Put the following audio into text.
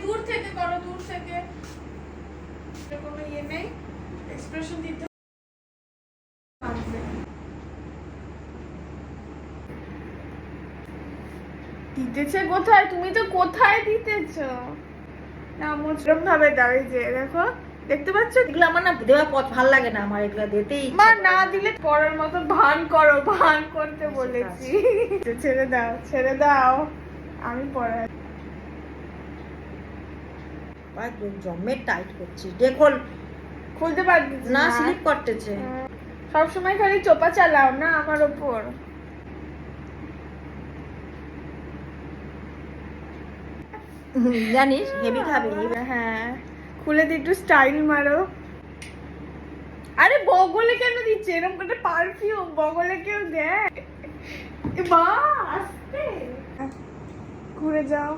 দূর থেকে করো, দূর থেকে কোনো ইয়ে নেই এক্সপ্রেশন দিতে। দিতেছে কোথায়? তুমি তো কোথায় দিতেছ না, মুচরম ভাবে দাও। এই যে দেখো, দেখতে পাচ্ছ? এগুলো আমার না দেওয়া পথ ভাল লাগে না, আমার এগুলো দিতেই মা না দিলে পড়ার মতো ভান করো, ভান করতে বলেছি। ছেড়ে দাও, ছেড়ে দাও, আমি পড়াই। জম্মের টাইট করছি, দেখল খুলতে পারতেছি না, স্লিপ করতেছে। সবসময় খালি চোপা চালাও না আমার ওপর। জানিস হেভি খাবে। হ্যাঁ, খুলে দিয়ে একটু স্টাইল মারো। আরে বগলে কেন দিচ্ছে এরকম করে? পারফিউম বগলে কেউ দেয়? মা আস্তে ঘুরে যাও।